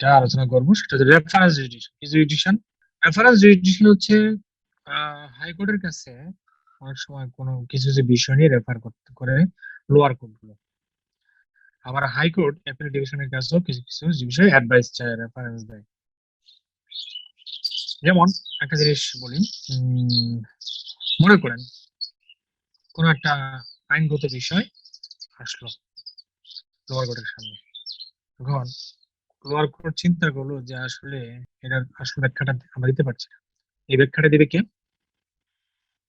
যা আলোচনা করবো সেটা হচ্ছে রেফারেন্স জুরিডিকশন। কি জুরিডিকশন? রেফারেন্স জুরিডিকশন হচ্ছে হাইকোর্টের কাছে অনেক সময় কোনো কিছু যে বিষয় নিয়ে রেফার করতে করে লোয়ার কোর্ট গুলো, আবার হাইকোর্ট অ্যাপিল ডিভিশনের কাছেও কিছু কিছু বিষয়ে অ্যাডভাইস চায়, রেফারেন্স দেয়। যেমন একটা জিনিস বলি, মনে করেন কোন একটা আইনগত বিষয় আসলো লোয়ার কোর্টের সামনে, তখন লোয়ার কোর্ট চিন্তা করলো যে আসলে এটার আসল ব্যাখ্যাটা আমরা দিতে পারছি না, এই ব্যাখ্যাটা দিবে কে?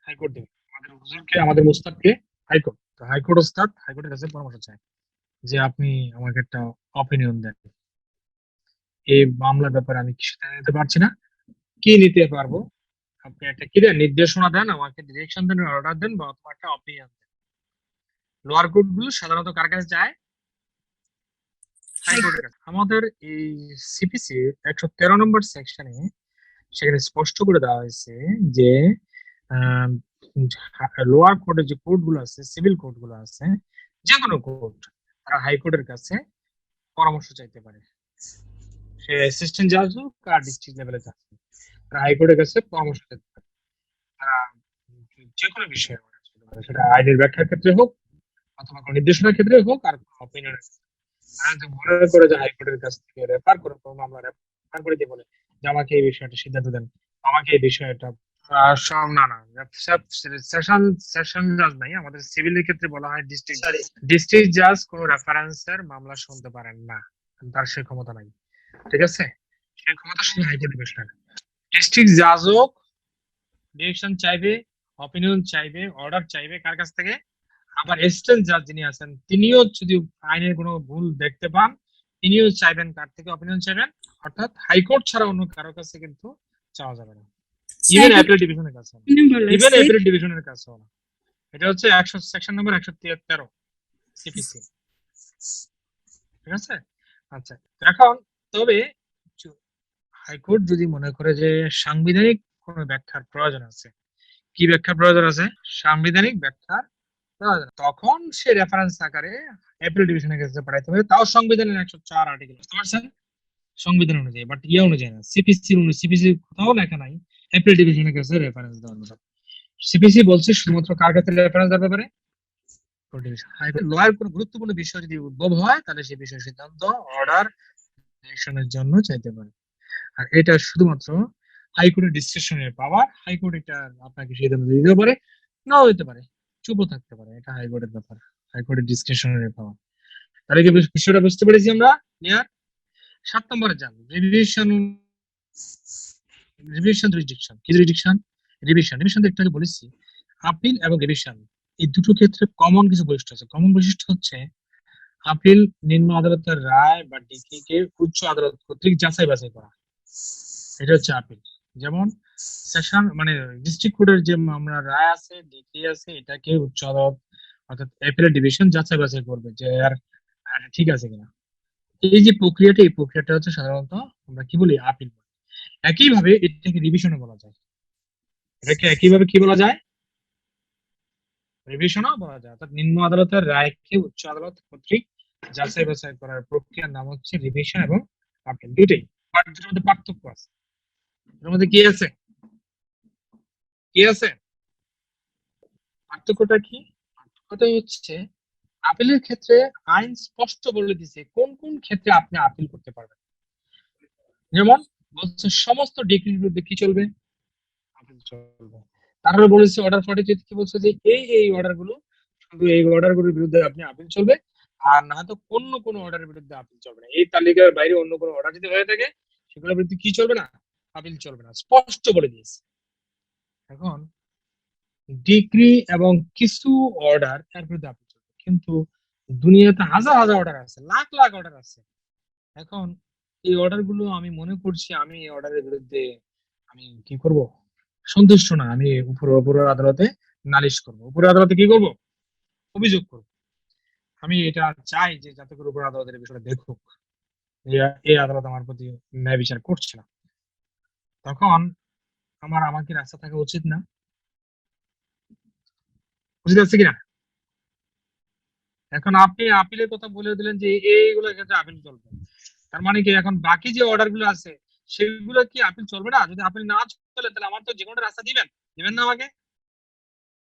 হাইকোর্ট দেবে। আমাদের হুজুরকে, আমাদের মুস্তাদকে হাইকোর্ট। তো হাইকোর্ট ওস্তাদ হাইকোর্টের কাছে পরামর্শ চায় যে আপনি আমাকে একটা অপিনিয়ন দেন, এই মামলার ব্যাপারে আমি কিছু নিতে পারছি না, কি নিতে পারবো? আপনি একটা কি দেন, নির্দেশনা দেন, আমাকে ডিরেকশন দেন, অর্ডার দেন, বা অথবা একটা অপিনিয়ন দেন। লোয়ার কোর্ট গুলো সাধারণত কার কাছে যায়? হাইকোর্টের কাছে। আমাদের এই সিপিসি 113 নম্বর সেকশনে সেখানে স্পষ্ট করে দেওয়া হয়েছে যে লোয়ার কোর্টের যে কোর্ট গুলো আছে, সিভিল কোর্ট গুলো আছে, যে কোনো কোর্ট, তারা হাইকোর্টের কাছে পরামর্শ চাইতে পারে। সে অ্যাসিস্ট্যান্ট জাজ হোক আর ডিস্ট্রিক্ট লেভেলে জাজ হোক, তারা হাইকোর্টের কাছে পরামর্শ চাইতে পারে। তারা যে কোনো বিষয়ে সেটা আইনের ব্যাখ্যার ক্ষেত্রে হোক অথবা কোনো নির্দেশনার ক্ষেত্রে হোক আর অপিনিয়নের ক্ষেত্রে। তারা যদি মনে করে যে হাইকোর্টের কাছ থেকে রেফার করে, কোনো মামলা রেফার করে দিয়ে বলে যে আমাকে এই বিষয়টা সিদ্ধান্ত দেন, আমাকে এই বিষয়টা সব না না সেশন সেশন জাজ নাই, আমাদের সিভিলের ক্ষেত্রে বলা হয় ডিস্ট্রিক্ট ডিস্ট্রিক্ট জাজ কোনো রেফারেন্সের মামলা শুনতে পারেন না, তার সেই ক্ষমতা নাই। ঠিক আছে, সেই ক্ষমতা শুধু হাইকোর্টের বিষয়। ডিস্ট্রিক্ট জাজও ডিরেকশন চাইবে, অপিনিয়ন চাইবে, অর্ডার চাইবে কার কাছ থেকে? আবার অ্যাসিস্ট্যান্ট জাজ যিনি আছেন তিনিও যদি আইনের কোনো ভুল দেখতে পান, তিনিও চাইবেন কার থেকে অপিনিয়ন চাইবেন? অর্থাৎ হাইকোর্ট ছাড়া অন্য কারো কাছে কিন্তু চাওয়া যাবে না, ইভেন অ্যাপিল ডিভিশনের কাছে, ইভেন অ্যাপিল ডিভিশনের কাছেও না। এটা হচ্ছে 100 সেকশন নম্বর 113 সিপিসি। ঠিক আছে, আচ্ছা। এখন তবে হাইকোর্ট যদি মনে করে যে সাংবিধানিক কোনো ব্যাখ্যার প্রয়োজন আছে, কি ব্যাখ্যার প্রয়োজন আছে? সাংবিধানিক ব্যাখ্যার প্রয়োজন, তখন সে রেফারেন্স আকারে অ্যাপিল ডিভিশনের কাছে পাঠাইতে হবে, তাও সংবিধানের 104 আর্টিকেল, বুঝতে পারছেন? সংবিধান অনুযায়ী, বাট ইয়ে অনুযায়ী না, সিপিসি কোথাও লেখা নাই অ্যাপিল ডিভিশনের কাছে রেফারেন্স দেওয়ার কথা। সিপিসি বলছে শুধুমাত্র কার কাছে রেফারেন্স দেওয়ার ব্যাপারে? লয়ের কোনো গুরুত্বপূর্ণ বিষয় যদি উদ্ভব হয় তাহলে সেই বিষয়ে সিদ্ধান্ত, অর্ডার, ডিরেকশনের জন্য চাইতে পারে। আর এটা শুধুমাত্র হাইকোর্টের ডিসক্রিপশনের পাওয়ার। হাইকোর্ট এটা আপনাকে সিদ্ধান্ত দিতে পারে, নাও দিতে পারে, চুপও থাকতে পারে, এটা হাইকোর্টের ব্যাপার, হাইকোর্টের ডিসক্রিপশনের পাওয়ার। তাহলে কি বিষয়টা বুঝতে পেরেছি আমরা? ক্লিয়ার? 7 নম্বরে যান, রিভিশন। রিভিশন জুরিসডিকশন কি? জুরিসডিকশন রিভিশন, রিভিশন একটু আগে বলেছি। আপিল এবং রিভিশন এই দুটো ক্ষেত্রে কমন কিছু বৈশিষ্ট্য আছে। কমন বৈশিষ্ট্য হচ্ছে আপিল নিম্ন আদালতের রায় বা ডিক্রিকে উচ্চ আদালত কর্তৃক যাচাই বাছাই করা, এটা হচ্ছে আপিল। যেমন সেশন মানে ডিস্ট্রিক্ট কোর্টের যে মামলার রায় আছে, ডিগ্রি আছে, এটাকে উচ্চ আদালত অর্থাৎ অ্যাপিলেট ডিভিশন যাচাই বাছাই করবে যে আর ঠিক আছে কিনা। এই যে প্রক্রিয়াটা, এই প্রক্রিয়াটা হচ্ছে সাধারণত আমরা কি বলি? আপিল। একইভাবে এটাকে রিভিশনও বলা যায়। এটাকে একইভাবে কি বলা যায়? রিভিশনও বলা যায়। অর্থাৎ নিম্ন আদালতের রায়কে উচ্চ আদালত কর্তৃক যাচাই বাছাই করার প্রক্রিয়ার নাম হচ্ছে রিভিশন এবং আপিল, দুটোই। বাট দুটোর মধ্যে পার্থক্য আছে। এর মধ্যে কি আছে? কি আছে? পার্থক্যটা কি? পার্থক্যটা হচ্ছে আপিলের ক্ষেত্রে আইন স্পষ্ট বলে দিছে কোন কোন ক্ষেত্রে আপনি আপিল করতে পারবেন। যেমন বলছে সমস্ত ডিগ্রির বিরুদ্ধে কি চলবে? আপিল চলবে। তারপরে বলেছে অর্ডার 43 কি বলছে যে এই অর্ডার গুলো, শুধু এই অর্ডার গুলোর বিরুদ্ধে আপনি আপিল চলবে, আর না তো অন্য কোনো অর্ডারের বিরুদ্ধে আপিল চলবে না। এই তালিকার বাইরে অন্য কোনো অর্ডার যদি হয়ে থাকে সেগুলোর বিরুদ্ধে কি চলবে না? আপিল চলবে না, স্পষ্ট বলে দিয়েছে। এখন ডিগ্রি এবং কিছু অর্ডার এর বিরুদ্ধে আপিল চলবে, কিন্তু দুনিয়াতে হাজার হাজার অর্ডার আছে, লাখ লাখ অর্ডার আছে। এখন এই অর্ডার গুলো আমি মনে করছি আমি এই অর্ডারের বিরুদ্ধে আমি কি করব? সন্তুষ্ট না, আমি উপরের আদালতে নালিশ করব, উপরের আদালতে কি করব? অভিযোগ করব। আমি এটা চাই যে যাতে করে উপর আদালতের বিষয়টা দেখুক, এই আদালত আমার প্রতি ন্যায় বিচার করছে না। তখন আমাকে রাস্তা থাকা উচিত না? বুঝতে পারছি কিনা? এখন আপনি আপিলের কথা বলে দিলেন যে এইগুলোর ক্ষেত্রে আপিল চলবে, তার মানে কি এখন বাকি যে অর্ডার গুলো আছে সেগুলো কি আপিল চলবে না? যদি আপিল না চলে তাহলে আমার তো যে কোনো রাস্তা দিবেন, দিবেন না আমাকে?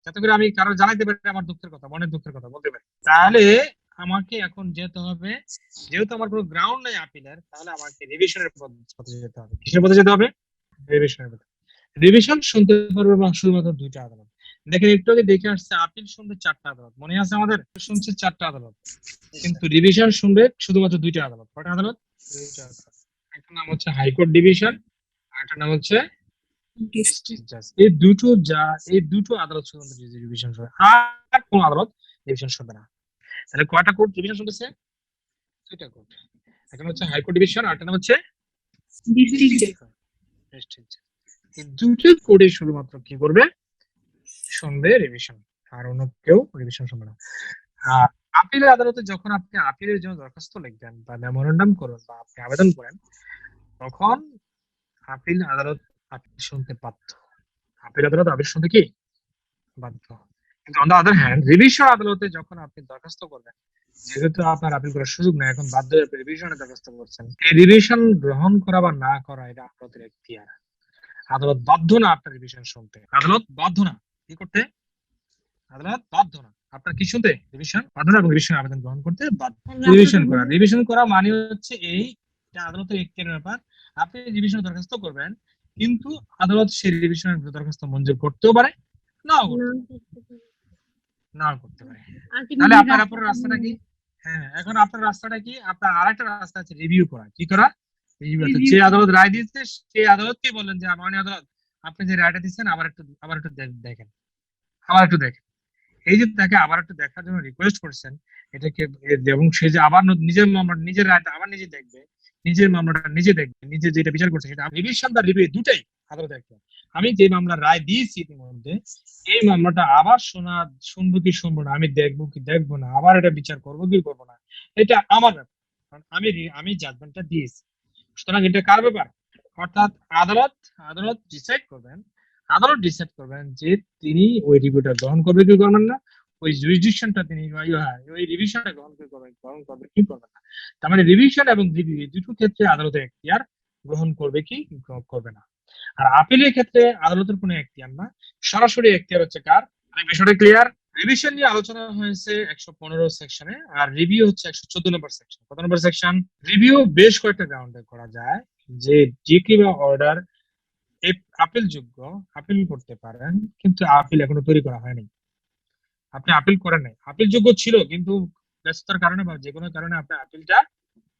যাতে করে আমি কারো জানাইতে পারি আমার দুঃখের কথা, মনের দুঃখের কথা বলতে পারি। তাহলে আমাকে এখন যেতে হবে, যেহেতু আমার কোনো গ্রাউন্ড নাই আপিলের, তাহলে আমাকে রিভিশনের পথে যেতে হবে। কিসের পথে যেতে হবে? রিভিশনের পথে। রিভিশন শুনতে পারবে শুধুমাত্র দুইটা আদালত। দেখেন একটু আগে দেখে আসছে আপিল শুনবে চারটা আদালত, মনে আছে আমাদের? শুনছে চারটা আদালত, কিন্তু রিভিশন শুনবে শুধুমাত্র দুইটা আদালত। কয়টা আদালত? দুইটা আদালত। একটা নাম হচ্ছে হাইকোর্ট ডিভিশন, আর একটা নাম হচ্ছে ডিস্ট্রিক্ট জাজ। এই দুটো আদালত শুধুমাত্র রিভিশন শুনবে, আর কোন আদালত রিভিশন শুনবে না। তাহলে কয়টা কোর্ট রিভিশন শুনতেছে? দুইটা কোর্ট। একটা হচ্ছে হাইকোর্ট ডিভিশন, আর একটা নাম হচ্ছে ডিস্ট্রিক্ট জাজ। এই দুটো কোর্টে শুধুমাত্র কি করবে? শুনবে রিভিশন, আর অন্য কেউ রিভিশন শুনবে না। আর আপিল আদালতে যখন আপনি আপিলের জন্য দরখাস্ত লিখবেন বা মেমোরেন্ডাম করুন বা আপনি আবেদন করেন, তখন আপিল আদালত আপিল শুনতে বাধ্য। আপিল আদালত আপিল শুনতে কি বাধ্য। কিন্তু on the other hand revision আদালতে যখন আপনি দরখাস্ত করবেন, যেহেতু আপনার আপিল করার সুযোগ নেই, এখন বাধ্য হয়ে রিভিশনে দরখাস্ত করছেন, এই রিভিশন গ্রহণ করা বা না করা এটা আদালতের এখতিয়ার। আদালত বাধ্য না আপনার রিভিশন শুনতে, আদালত বাধ্য না কি করতে, আদালত বাধ্য না আপনার কি শুনতে, রিভিশন বাধ্য না, এবং রিভিশন আবেদন গ্রহণ করতে বাধ্য। রিভিশন করা মানে হচ্ছে এই, এটা আদালতের এখতিয়ারের ব্যাপার। আপনি রিভিশন দরখাস্ত করবেন, কিন্তু আদালত সেই রিভিশনের দরখাস্ত মঞ্জুর করতেও পারে, নাও করতে পারে। তাহলে আপনার রাস্তাটা কি? হ্যাঁ, এখন আপনার রাস্তাটা কি? আপনার আরেকটা রাস্তা আছে রিভিউ করা। কি করা? রিভিউ। যে আদালত রায় দিয়েছে সেই আদালতকে বলেন যে মাননীয় আদালত, আপনি যে রায়টা দিচ্ছেন আবার একটু দেখেন, আবার একটু দেখেন। এই যে তাকে আবার একটু দেখার জন্য রিকোয়েস্ট করছেন, এটাকে, এবং সে যে আবার নিজের মামলা, নিজের রায়টা আবার নিজে দেখবে, নিজের মামলাটা নিজে দেখবে, নিজে যেটা বিচার করছে সেটা রিভিশন বা রিভিউ দুটাই আদালত একটা। আমি যে মামলার রায় দিয়েছি ইতিমধ্যে, এই মামলাটা আবার শুনবো কি শুনবো না, আমি দেখবো কি দেখবো না, আবার এটা বিচার করবো কি করবো না, এটা আমার ব্যাপার, কারণ আমি জাজমেন্টটা দিয়েছি। সুতরাং এটা কার ব্যাপার? অর্থাৎ আদালত আদালত ডিসাইড করবেন, যে তিনি ওই রিভিউটা গ্রহণ করবে কি করবেন না, ওই জুরিসডিকশনটা তিনি ওই রিভিশনটা গ্রহণ করবে কি করবে না। তার মানে রিভিশন এবং রিভিউ এই দুটো ক্ষেত্রে আদালতের এখতিয়ার গ্রহণ করবে কি করবে না। আর আপিলের ক্ষেত্রে আদালতের কোনো এখতিয়ার না, সরাসরি এখতিয়ার হচ্ছে কার? বিষয়টা ক্লিয়ার? রিভিশন নিয়ে আলোচনা হয়েছে 115 সেকশনে, আর রিভিউ হচ্ছে 114 নম্বর সেকশন। কত নম্বর সেকশন? রিভিউ বেশ কয়েকটা গ্রাউন্ডে করা যায়, যে ডিক্রি বা অর্ডার আপিল যোগ্য, আপিল করতে পারেন, কিন্তু আপিল এখনো তৈরি করা হয়নি, আপনি আপিল করেন নাই, আপিল যোগ্য ছিল কিন্তু ব্যস্ততার কারণে বা যে কোনো কারণে আপনি আপিলটা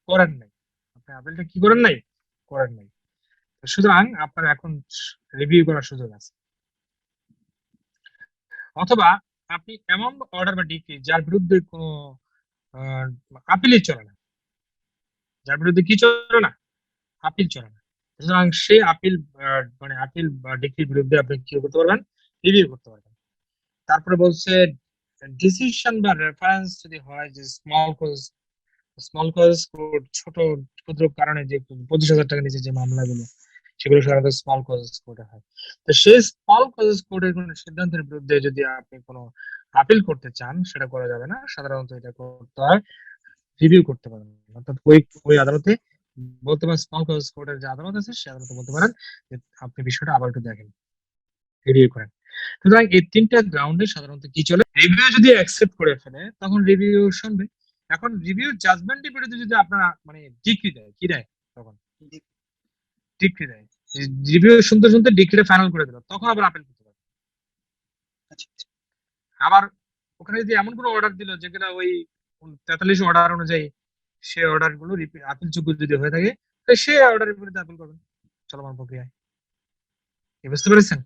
করেন নাই, আপনি আপিলটা কি করেন নাই, করেন নাই। সুতরাং আপনার এখন রিভিউ করার সুযোগ আছে। অথবা আপনি এমন অর্ডার বা ডিক্রি যার বিরুদ্ধে কোনো আপিলই চলে না, যার বিরুদ্ধে কি চলে না, আপিল চলে না, সুতরাং সেই আপিল মানে আপিল বা ডিক্রির বিরুদ্ধে আপনি কি করতে পারবেন, রিভিউ করতে পারবেন। তারপরে বলছে ডিসিশন বা রেফারেন্স যদি হয়, যে স্মল কজ কোড, ছোট ক্ষুদ্র কারণে যে 25,000 টাকা নিচে যে মামলাগুলো, সেগুলো সাধারণত স্মল কজেস কোর্টে হয়। তো সেই স্মল কজেস কোর্টের কোনো সিদ্ধান্তের বিরুদ্ধে যদি আপনি কোনো আপিল করতে চান, সেটা করা যাবে না, সাধারণত এটা করতে হয় রিভিউ করতে পারেন। অর্থাৎ ওই আদালতে বলতে পারেন, স্মল কজেস কোর্টের যে আদালত আছে সেই আদালতে বলতে পারেন যে আপনি বিষয়টা আবার একটু দেখেন, রিভিউ করেন। সুতরাং এই তিনটা গ্রাউন্ডে সাধারণত কি চলে, রিভিউ যদি অ্যাকসেপ্ট করে ফেলে তখন রিভিউ শুনবে। এখন রিভিউ জাজমেন্টের বিরুদ্ধে যদি আপনারা মানে ডিক্রি দেয়, কি দেয় তখন, ডিক্রি দেয়, রিভিউ শুনতে শুনতে ডিক্রিটা ফাইনাল করে দিল, তখন আবার আপিল করতে পারবে। আবার ওখানে যদি এমন কোনো অর্ডার দিল যেগুলো ওই 43 অর্ডার অনুযায়ী, সেই অর্ডার গুলো আপিল যোগ্য যদি হয়ে থাকে, সেই অর্ডারের বিরুদ্ধে আপিল করবেন চলমান প্রক্রিয়ায়। বুঝতে পেরেছেন?